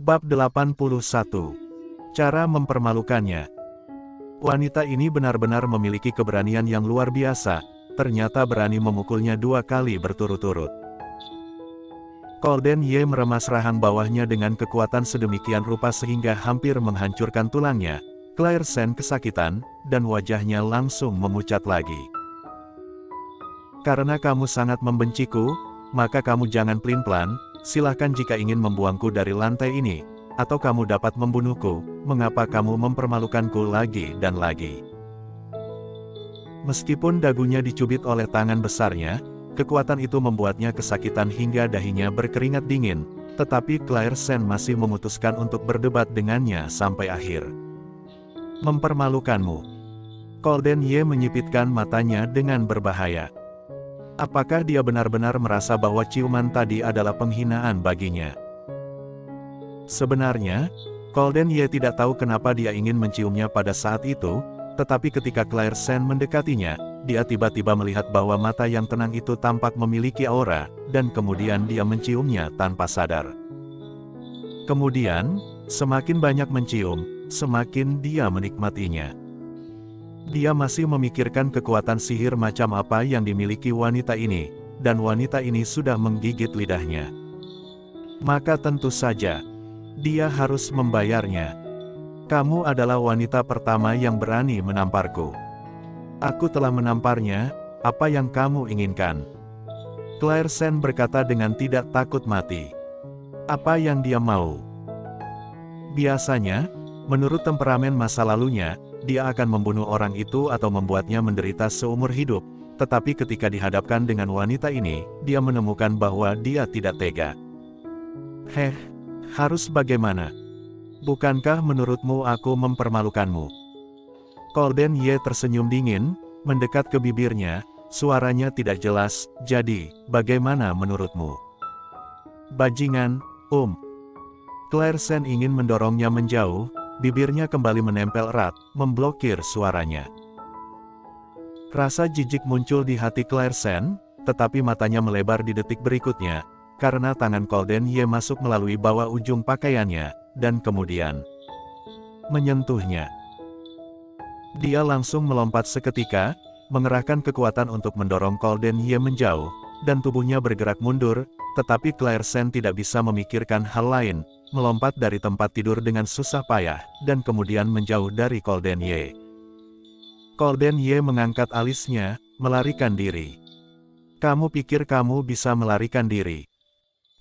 Bab 81. Cara mempermalukannya. Wanita ini benar-benar memiliki keberanian yang luar biasa, ternyata berani memukulnya 2 kali berturut-turut. Golden Ye meremas rahang bawahnya dengan kekuatan sedemikian rupa sehingga hampir menghancurkan tulangnya. Claire Sen kesakitan, dan wajahnya langsung memucat lagi. Karena kamu sangat membenciku, maka kamu jangan pelin-pelan, silahkan jika ingin membuangku dari lantai ini, atau kamu dapat membunuhku, mengapa kamu mempermalukanku lagi dan lagi. Meskipun dagunya dicubit oleh tangan besarnya, kekuatan itu membuatnya kesakitan hingga dahinya berkeringat dingin, tetapi Claire Sen masih memutuskan untuk berdebat dengannya sampai akhir. Mempermalukanmu. Golden Ye menyipitkan matanya dengan berbahaya. Apakah dia benar-benar merasa bahwa ciuman tadi adalah penghinaan baginya? Sebenarnya, Golden Ye tidak tahu kenapa dia ingin menciumnya pada saat itu, tetapi ketika Claire Sen mendekatinya, dia tiba-tiba melihat bahwa mata yang tenang itu tampak memiliki aura, dan kemudian dia menciumnya tanpa sadar. Kemudian, semakin banyak mencium, semakin dia menikmatinya. Dia masih memikirkan kekuatan sihir macam apa yang dimiliki wanita ini, dan wanita ini sudah menggigit lidahnya. Maka tentu saja, dia harus membayarnya. Kamu adalah wanita pertama yang berani menamparku. Aku telah menamparnya, apa yang kamu inginkan? Claire Sen berkata dengan tidak takut mati. Apa yang dia mau? Biasanya, menurut temperamen masa lalunya, dia akan membunuh orang itu atau membuatnya menderita seumur hidup, tetapi ketika dihadapkan dengan wanita ini, dia menemukan bahwa dia tidak tega. Harus bagaimana? Bukankah menurutmu aku mempermalukanmu? Golden Ye tersenyum dingin, mendekat ke bibirnya, suaranya tidak jelas, jadi, bagaimana menurutmu? Bajingan, Claire Sen ingin mendorongnya menjauh, bibirnya kembali menempel erat, memblokir suaranya. Rasa jijik muncul di hati Claire Sen, tetapi matanya melebar di detik berikutnya, karena tangan Golden Ye masuk melalui bawah ujung pakaiannya, dan kemudian menyentuhnya. Dia langsung melompat seketika, mengerahkan kekuatan untuk mendorong Golden Ye menjauh, dan tubuhnya bergerak mundur, tetapi Claire Sen tidak bisa memikirkan hal lain, melompat dari tempat tidur dengan susah payah, dan kemudian menjauh dari Golden Ye. Golden Ye mengangkat alisnya, melarikan diri. Kamu pikir kamu bisa melarikan diri?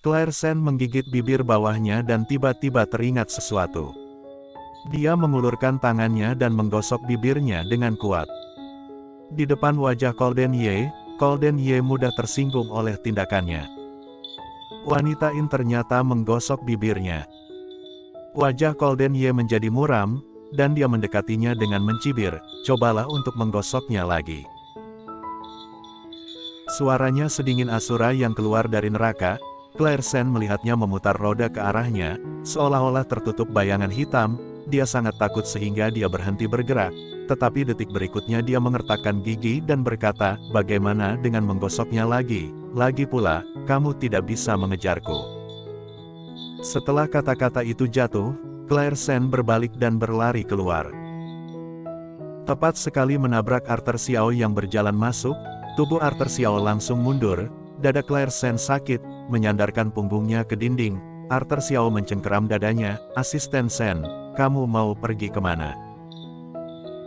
Claire Sen menggigit bibir bawahnya dan tiba-tiba teringat sesuatu. Dia mengulurkan tangannya dan menggosok bibirnya dengan kuat. Di depan wajah Golden Ye mudah tersinggung oleh tindakannya. Wanita ini ternyata menggosok bibirnya. Wajah Golden Ye menjadi muram, dan dia mendekatinya dengan mencibir, cobalah untuk menggosoknya lagi. Suaranya sedingin asura yang keluar dari neraka. Claire Sen melihatnya memutar roda ke arahnya, seolah-olah tertutup bayangan hitam. Dia sangat takut sehingga dia berhenti bergerak, tetapi detik berikutnya dia mengertakkan gigi dan berkata, bagaimana dengan menggosoknya lagi? Lagi pula, kamu tidak bisa mengejarku. Setelah kata-kata itu jatuh, Claire Sen berbalik dan berlari keluar. Tepat sekali menabrak Arthur Xiao yang berjalan masuk, tubuh Arthur Xiao langsung mundur, dada Claire Sen sakit, menyandarkan punggungnya ke dinding. Arthur Xiao mencengkeram dadanya, asisten Sen, kamu mau pergi kemana?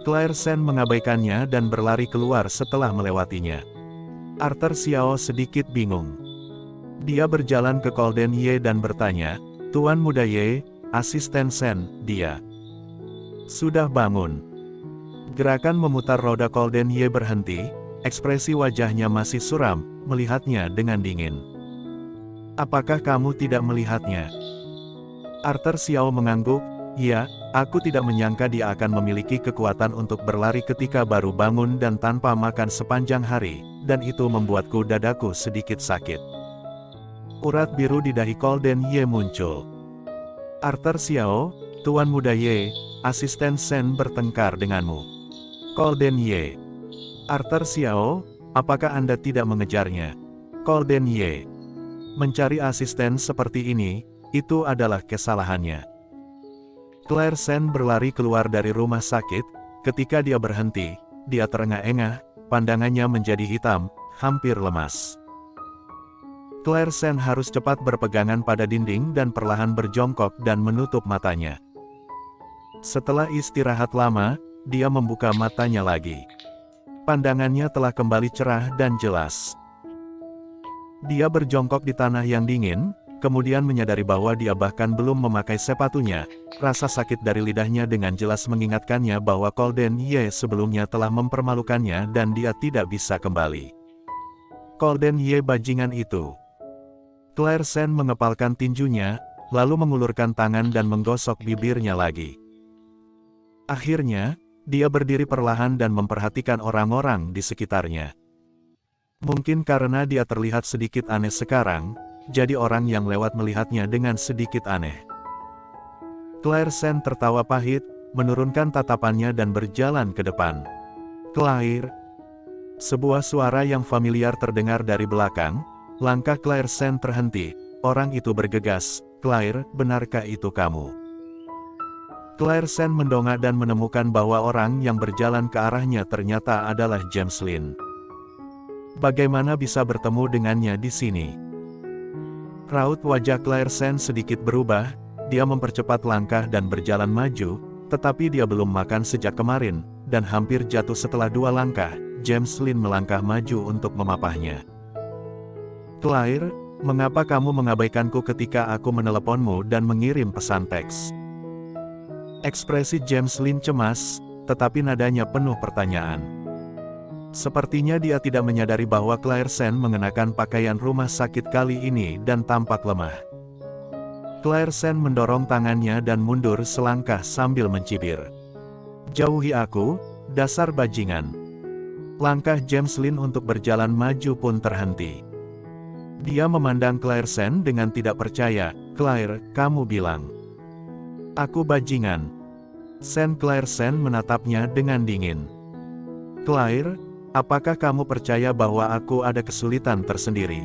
Claire Sen mengabaikannya dan berlari keluar setelah melewatinya. Arthur Xiao sedikit bingung. Dia berjalan ke Golden Ye dan bertanya, Tuan Muda Ye, asisten Sen, dia sudah bangun. Gerakan memutar roda Golden Ye berhenti, ekspresi wajahnya masih suram, melihatnya dengan dingin. Apakah kamu tidak melihatnya? Arthur Xiao mengangguk, ya, aku tidak menyangka dia akan memiliki kekuatan untuk berlari ketika baru bangun dan tanpa makan sepanjang hari, dan itu membuatku dadaku sedikit sakit. Urat biru di dahi Golden Ye muncul. Arthur Xiao, Tuan Muda Ye, asisten Sen bertengkar denganmu. Golden Ye. Arthur Xiao, apakah Anda tidak mengejarnya? Golden Ye. Mencari asisten seperti ini, Itu adalah kesalahannya. Claire Sen berlari keluar dari rumah sakit. Ketika dia berhenti, dia terengah-engah, pandangannya menjadi hitam, hampir lemas. Claire Sen harus cepat berpegangan pada dinding dan perlahan berjongkok dan menutup matanya. Setelah istirahat lama, dia membuka matanya lagi. Pandangannya telah kembali cerah dan jelas. Dia berjongkok di tanah yang dingin, kemudian menyadari bahwa dia bahkan belum memakai sepatunya. Rasa sakit dari lidahnya dengan jelas mengingatkannya bahwa Golden Ye sebelumnya telah mempermalukannya dan dia tidak bisa kembali. Golden Ye bajingan itu. Claire Sen mengepalkan tinjunya, lalu mengulurkan tangan dan menggosok bibirnya lagi. Akhirnya, dia berdiri perlahan dan memperhatikan orang-orang di sekitarnya. Mungkin karena dia terlihat sedikit aneh sekarang, jadi orang yang lewat melihatnya dengan sedikit aneh. Claire Sen tertawa pahit, menurunkan tatapannya dan berjalan ke depan. Claire. Sebuah suara yang familiar terdengar dari belakang. Langkah Claire Sen terhenti. Orang itu bergegas. Claire, benarkah itu kamu? Claire Sen mendongak dan menemukan bahwa orang yang berjalan ke arahnya ternyata adalah James Lin. Bagaimana bisa bertemu dengannya di sini? Raut wajah Claire Sen sedikit berubah, dia mempercepat langkah dan berjalan maju, tetapi dia belum makan sejak kemarin, dan hampir jatuh setelah 2 langkah. James Lin melangkah maju untuk memapahnya. Claire, mengapa kamu mengabaikanku ketika aku meneleponmu dan mengirim pesan teks? Ekspresi James Lin cemas, tetapi nadanya penuh pertanyaan. Sepertinya dia tidak menyadari bahwa Claire Sen mengenakan pakaian rumah sakit kali ini dan tampak lemah. Claire Sen mendorong tangannya dan mundur selangkah sambil mencibir. Jauhi aku, dasar bajingan. Langkah James Lin untuk berjalan maju pun terhenti. Dia memandang Claire Sen dengan tidak percaya. Claire, kamu bilang aku bajingan. Claire Sen menatapnya dengan dingin. Claire, apakah kamu percaya bahwa aku ada kesulitan tersendiri?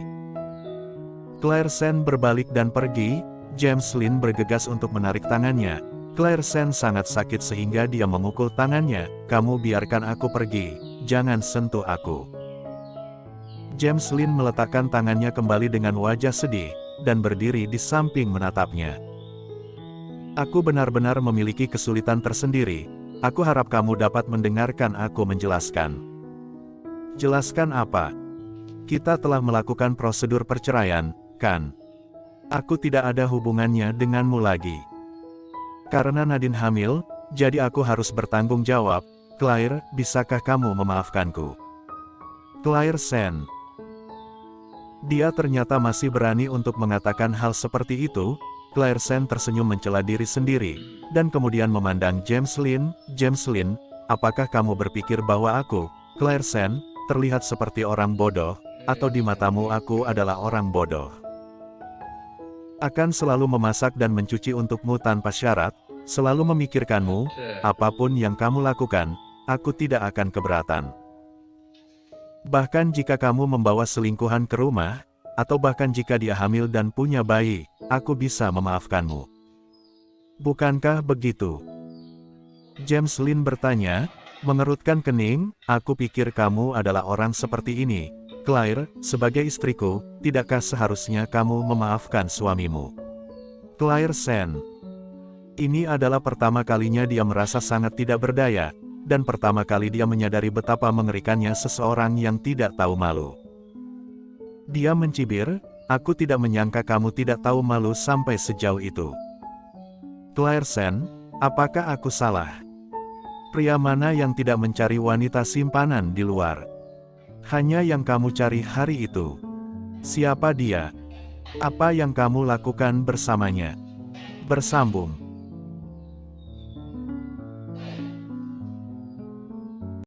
Claire Sen berbalik dan pergi. James Lin bergegas untuk menarik tangannya. Claire Sen sangat sakit sehingga dia memukul tangannya. Kamu biarkan aku pergi, jangan sentuh aku. James Lin meletakkan tangannya kembali dengan wajah sedih, dan berdiri di samping menatapnya. Aku benar-benar memiliki kesulitan tersendiri. Aku harap kamu dapat mendengarkan aku menjelaskan. Jelaskan apa? Kita telah melakukan prosedur perceraian, kan? Aku tidak ada hubungannya denganmu lagi. Karena Nadine hamil, jadi aku harus bertanggung jawab. Claire, bisakah kamu memaafkanku? Claire Sen. Dia ternyata masih berani untuk mengatakan hal seperti itu. Claire Sen tersenyum mencela diri sendiri, dan kemudian memandang James Lin. James Lin, apakah kamu berpikir bahwa aku, Claire Sen, terlihat seperti orang bodoh, atau di matamu aku adalah orang bodoh? Akan selalu memasak dan mencuci untukmu tanpa syarat, selalu memikirkanmu, apapun yang kamu lakukan, aku tidak akan keberatan. Bahkan jika kamu membawa selingkuhan ke rumah, atau bahkan jika dia hamil dan punya bayi, aku bisa memaafkanmu. Bukankah begitu? James Lin bertanya, mengerutkan kening. Aku pikir kamu adalah orang seperti ini. Claire, sebagai istriku, tidakkah seharusnya kamu memaafkan suamimu? Claire Sen. Ini adalah pertama kalinya dia merasa sangat tidak berdaya, dan pertama kali dia menyadari betapa mengerikannya seseorang yang tidak tahu malu. Dia mencibir, aku tidak menyangka kamu tidak tahu malu sampai sejauh itu. Claire Sen, apakah aku salah? Pria mana yang tidak mencari wanita simpanan di luar? Hanya yang kamu cari hari itu. Siapa dia? Apa yang kamu lakukan bersamanya? Bersambung.